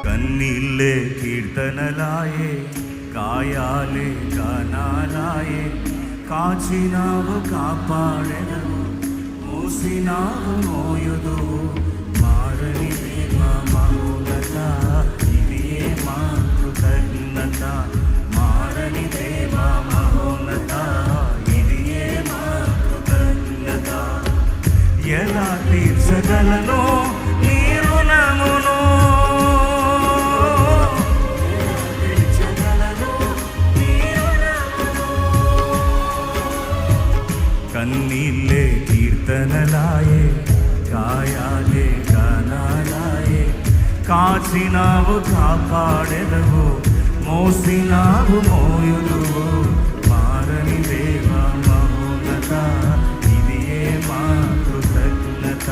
కన్నీళ్ళే కీర్తనలాయే, కాయాలే గానాలాయే. కాచినావు కాపాడెదవు, మోసినావు మోయుదు. మారని ప్రేమ మహోన్నత, ఇది ఏ మా కృతజ్ఞత. మారని ప్రేమ మహోన్నత, ఇది ఏ మా కృతజ్ఞత. ఎలా తీర్చగలను నీ రుణమును, కన్నీళ్ళే కీర్తనలాయే, కాయాలే గానాలాయే. కాచినావు కాపాడెదవు, మోసినావు మోయుదువు. మారని దేవ మహోన్నత, ఇది ఏ మా కృతజ్ఞత.